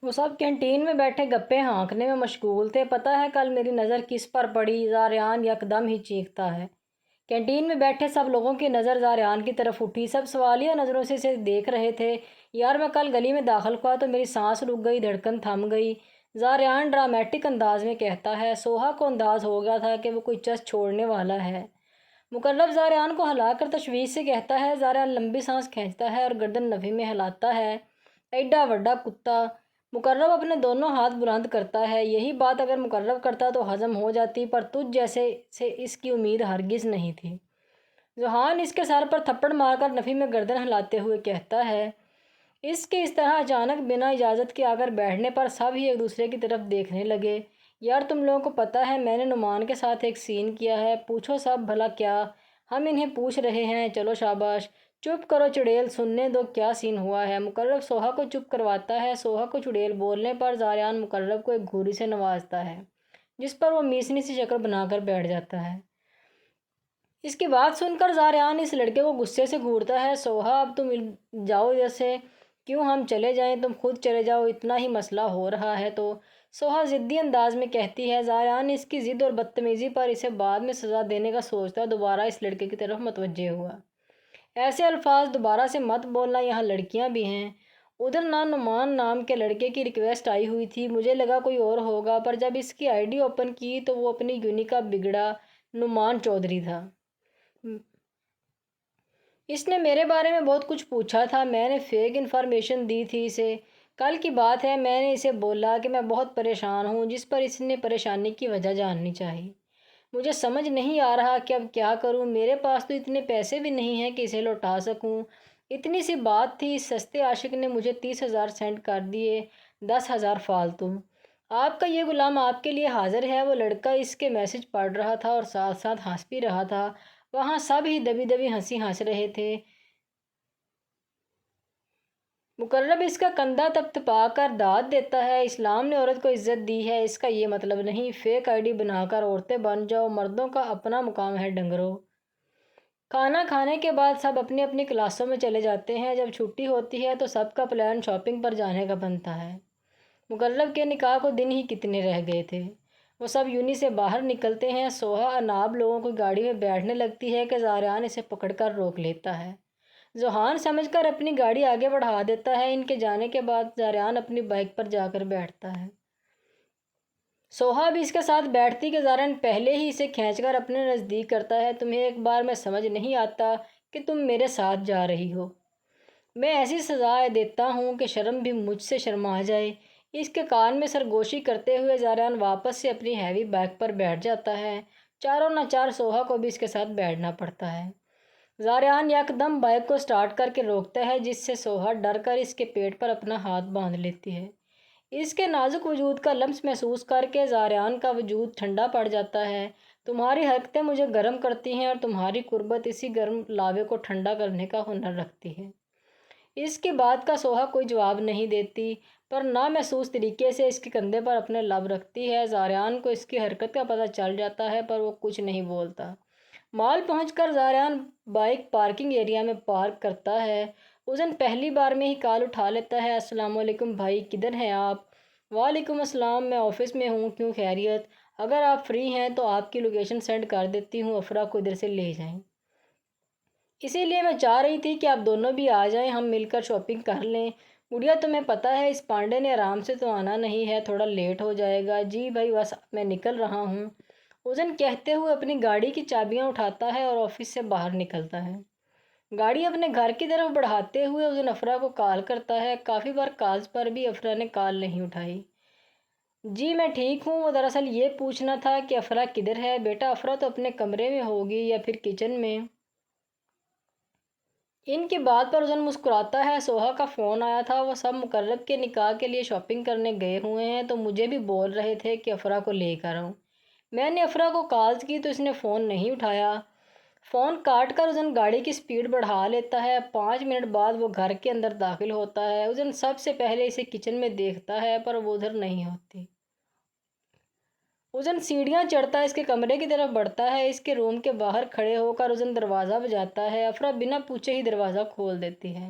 وہ سب کینٹین میں بیٹھے گپے ہانکنے میں مشغول تھے۔ پتہ ہے کل میری نظر کس پر پڑی؟ زاریان یکدم ہی چیختا ہے۔ کینٹین میں بیٹھے سب لوگوں کی نظر زاریان کی طرف اٹھی۔ سب سوالیہ نظروں سے اسے دیکھ رہے تھے۔ یار میں کل گلی میں داخل ہوا تو میری سانس رک گئی، دھڑکن تھم گئی، زاریان ڈرامٹک انداز میں کہتا ہے۔ سوہا کو انداز ہو گیا تھا کہ وہ کوئی چس چھوڑنے والا ہے۔ مقرب زاریان کو ہلا کر تشویش سے کہتا ہے۔ زاریان لمبی سانس کھینچتا ہے اور گردن نفی میں ہلاتا ہے۔ ایڈا وڈا کتا! مقرب اپنے دونوں ہاتھ بلند کرتا ہے۔ یہی بات اگر مقرب کرتا تو ہضم ہو جاتی، پر تجھ جیسے سے اس کی امید ہرگز نہیں تھی۔ ذوحان اس کے سر پر تھپڑ مار کر نفی میں گردن ہلاتے ہوئے کہتا ہے۔ اس کے اس طرح اچانک بنا اجازت کے آ کر بیٹھنے پر سب ہی ایک دوسرے کی طرف دیکھنے لگے۔ یار تم لوگوں کو پتہ ہے میں نے نعمان کے ساتھ ایک سین کیا ہے؟ پوچھو سب بھلا کیا؟ ہم انہیں پوچھ رہے ہیں، چلو شاباش۔ چپ کرو چڑیل، سننے دو کیا سین ہوا ہے۔ مقرب سوہا کو چپ کرواتا ہے۔ سوہا کو چڑیل بولنے پر زاریان مقرب کو ایک گھوری سے نوازتا ہے، جس پر وہ میسنی سی شکل بنا کر بیٹھ جاتا ہے۔ اس کی بات سن کر زاریان اس لڑکے کو غصے سے گھورتا ہے۔ سوہا اب تم جاؤ ادھر سے، کیوں ہم چلے جائیں؟ تم خود چلے جاؤ، اتنا ہی مسئلہ ہو رہا ہے تو۔ سوہا ضدی انداز میں کہتی ہے۔ زاریان اس کی ضد اور بدتمیزی پر اسے بعد میں سزا دینے کا سوچتا دوبارہ اس لڑکے کی طرف متوجہ ہوا۔ ایسے الفاظ دوبارہ سے مت بولنا، یہاں لڑکیاں بھی ہیں۔ ادھر نعمان نام کے لڑکے کی ریکویسٹ آئی ہوئی تھی، مجھے لگا کوئی اور ہوگا، پر جب اس کی آئی ڈی اوپن کی تو وہ اپنی یونیک کا بگڑا نعمان چودھری تھا۔ اس نے میرے بارے میں بہت کچھ پوچھا تھا، میں نے فیک انفارمیشن دی تھی اسے۔ کل کی بات ہے، میں نے اسے بولا کہ میں بہت پریشان ہوں، جس پر اس نے پریشانی کی وجہ جاننی چاہی۔ مجھے سمجھ نہیں آ رہا کہ اب کیا کروں، میرے پاس تو اتنے پیسے بھی نہیں ہیں کہ اسے لوٹا سکوں۔ اتنی سی بات تھی، اس سستے عاشق نے مجھے 30,000 سینڈ کر دیے، 10,000 فالتو۔ آپ کا یہ غلام آپ کے لیے حاضر ہے۔ وہ لڑکا اس کے میسج پڑھ رہا تھا اور ساتھ ساتھ ہنس بھی رہا تھا۔ وہاں سب ہی دبی دبی ہنسی ہنس رہے تھے۔ مقرب اس کا کندھا تپتپا کر داد دیتا ہے۔ اسلام نے عورت کو عزت دی ہے، اس کا یہ مطلب نہیں فیک آئی ڈی بنا کر عورتیں بن جاؤ، مردوں کا اپنا مقام ہے ڈنگرو۔ کھانا کھانے کے بعد سب اپنی اپنی کلاسوں میں چلے جاتے ہیں۔ جب چھٹی ہوتی ہے تو سب کا پلان شاپنگ پر جانے کا بنتا ہے۔ مقرب کے نکاح کو دن ہی کتنے رہ گئے تھے۔ وہ سب یونی سے باہر نکلتے ہیں۔ سوہا اناب لوگوں کو گاڑی میں بیٹھنے لگتی ہے کہ زاریان اسے پکڑ کر روک لیتا ہے۔ ذوحان سمجھ کر اپنی گاڑی آگے بڑھا دیتا ہے۔ ان کے جانے کے بعد زاریان اپنی بائک پر جا کر بیٹھتا ہے۔ سوہا بھی اس کے ساتھ بیٹھتی کہ زاریان پہلے ہی اسے کھینچ کر اپنے نزدیک کرتا ہے۔ تمہیں ایک بار میں سمجھ نہیں آتا کہ تم میرے ساتھ جا رہی ہو؟ میں ایسی سزائیں دیتا ہوں کہ شرم بھی مجھ سے شرما جائے۔ اس کے کان میں سرگوشی کرتے ہوئے زاریان واپس سے اپنی ہیوی بائک پر بیٹھ جاتا ہے۔ چاروں نہ چار سوہا کو بھی اس کے ساتھ بیٹھنا پڑتا ہے۔ زاریان یکدم بائک کو سٹارٹ کر کے روکتا ہے، جس سے سوہا ڈر کر اس کے پیٹ پر اپنا ہاتھ باندھ لیتی ہے۔ اس کے نازک وجود کا لمس محسوس کر کے زاریان کا وجود ٹھنڈا پڑ جاتا ہے۔ تمہاری حرکتیں مجھے گرم کرتی ہیں اور تمہاری قربت اسی گرم لاوے کو ٹھنڈا کرنے کا ہنر رکھتی ہے۔ اس کی بات کا سوہا کوئی جواب نہیں دیتی، پر نامحسوس طریقے سے اس کے کندھے پر اپنے لب رکھتی ہے۔ زاریان کو اس کی حرکت کا پتہ چل جاتا ہے، پر وہ کچھ نہیں بولتا۔ مال پہنچ کر زاریان بائک پارکنگ ایریا میں پارک کرتا ہے۔ اس دن پہلی بار میں ہی کال اٹھا لیتا ہے۔ السلام علیکم بھائی، کدھر ہیں آپ؟ وعلیکم السلام، میں آفس میں ہوں، کیوں خیریت؟ اگر آپ فری ہیں تو آپ کی لوکیشن سینڈ کر دیتی ہوں، افرا کو ادھر سے لے جائیں۔ اسی لیے میں چاہ رہی تھی کہ آپ دونوں بھی آ جائیں، ہم مل کر شاپنگ کر لیں۔ گڑیا تمہیں پتہ ہے اس پانڈے نے آرام سے تو آنا نہیں ہے، تھوڑا لیٹ ہو جائے گا۔ جی بھائی بس میں نکل رہا ہوں، اوزن کہتے ہوئے اپنی گاڑی کی چابیاں اٹھاتا ہے اور آفس سے باہر نکلتا ہے۔ گاڑی اپنے گھر کی طرف بڑھاتے ہوئے اوزن افرا کو کال کرتا ہے۔ کافی بار کالز پر بھی افرا نے کال نہیں اٹھائی۔ جی میں ٹھیک ہوں، وہ دراصل یہ پوچھنا تھا کہ افرا کدھر ہے؟ بیٹا افرا تو اپنے کمرے میں ہوگی یا پھر کچن میں۔ ان کی بات پر اوزن مسکراتا ہے۔ سوہا کا فون آیا تھا، وہ سب مقرب کے نکاح کے لیے شاپنگ کرنے گئے ہوئے ہیں، تو مجھے بھی بول رہے تھے کہ افرا کو لے کر آؤں۔ میں نے افرا کو کالز کی تو اس نے فون نہیں اٹھایا۔ فون کاٹ کر اوزن گاڑی کی سپیڈ بڑھا لیتا ہے۔ 5 منٹ بعد وہ گھر کے اندر داخل ہوتا ہے۔ اوزن سب سے پہلے اسے کچن میں دیکھتا ہے، پر وہ ادھر نہیں ہوتی۔ اوزن سیڑھیاں چڑھتا اس کے کمرے کی طرف بڑھتا ہے۔ اس کے روم کے باہر کھڑے ہو کر اوزن دروازہ بجاتا ہے۔ افرا بنا پوچھے ہی دروازہ کھول دیتی ہے۔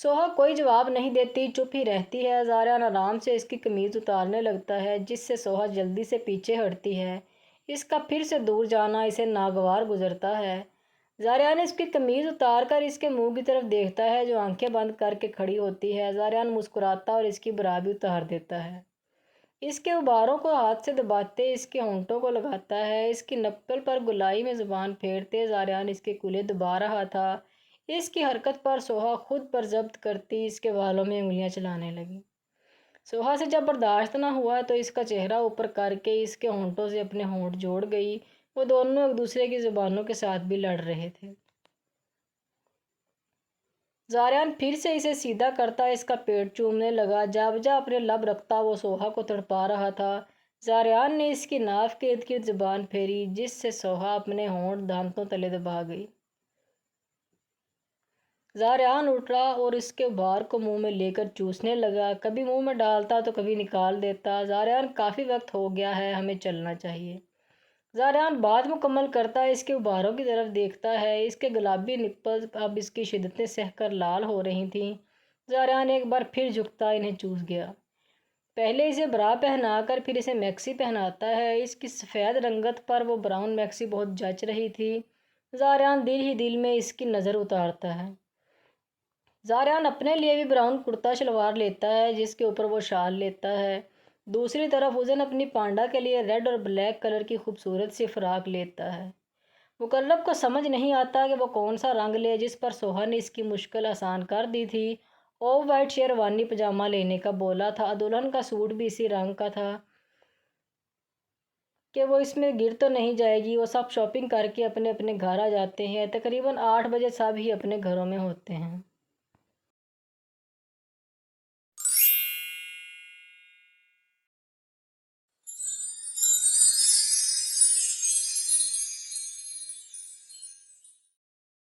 سوہا کوئی جواب نہیں دیتی، چپ ہی رہتی ہے۔ زاریان آرام سے اس کی قمیض اتارنے لگتا ہے، جس سے سوہا جلدی سے پیچھے ہٹتی ہے۔ اس کا پھر سے دور جانا اسے ناگوار گزرتا ہے۔ زاریان اس کی قمیض اتار کر اس کے منہ کی طرف دیکھتا ہے، جو آنکھیں بند کر کے کھڑی ہوتی ہے۔ زاریان مسکراتا اور اس کی برا بھی اتار دیتا ہے۔ اس کے غباروں کو ہاتھ سے دباتے اس کے ہونٹوں کو لگاتا ہے۔ اس کی نپل پر گلائی میں زبان پھیرتے زاریان اس کے کولے دبا رہا تھا۔ اس کی حرکت پر سوہا خود پر ضبط کرتی اس کے بالوں میں انگلیاں چلانے لگی۔ سوہا سے جب برداشت نہ ہوا تو اس کا چہرہ اوپر کر کے اس کے ہونٹوں سے اپنے ہونٹ جوڑ گئی۔ وہ دونوں ایک دوسرے کی زبانوں کے ساتھ بھی لڑ رہے تھے۔ زاریان پھر سے اسے سیدھا کرتا اس کا پیٹ چومنے لگا۔ جا بجا اپنے لب رکھتا وہ سوہا کو تڑپا رہا تھا۔ زاریان نے اس کی ناف کے ارد گرد زبان پھیری، جس سے سوہا اپنے ہونٹ دانتوں تلے دبا گئی۔ زاریان اٹھا اور اس کے غبار کو منہ میں لے کر چوسنے لگا، کبھی منہ میں ڈالتا تو کبھی نکال دیتا۔ زاریان کافی وقت ہو گیا ہے، ہمیں چلنا چاہیے۔ زاریان بات مکمل کرتا اس کے غباروں کی طرف دیکھتا ہے۔ اس کے گلابی نپل اب اس کی شدتیں سہ کر لال ہو رہی تھیں۔ زاریان ایک بار پھر جھکتا انہیں چوس گیا۔ پہلے اسے برا پہنا کر پھر اسے میکسی پہناتا ہے۔ اس کی سفید رنگت پر وہ براؤن میکسی بہت جچ رہی تھی۔ زاریان دل ہی دل میں اس کی نظر اتارتا ہے۔ زاریان اپنے لیے بھی براؤن کرتا شلوار لیتا ہے، جس کے اوپر وہ شال لیتا ہے۔ دوسری طرف حسن اپنی پانڈا کے لیے ریڈ اور بلیک کلر کی خوبصورت سی فراق لیتا ہے۔ مقرب کو سمجھ نہیں آتا کہ وہ کون سا رنگ لے، جس پر سوہا نے اس کی مشکل آسان کر دی تھی۔ آف وائٹ شیروانی پاجامہ لینے کا بولا تھا، دلہن کا سوٹ بھی اسی رنگ کا تھا کہ وہ اس میں گر تو نہیں جائے گی۔ وہ سب شاپنگ کر کے اپنے اپنے گھر آ جاتے ہیں۔ تقریباً 8 بجے سب ہی اپنے گھروں میں ہوتے ہیں۔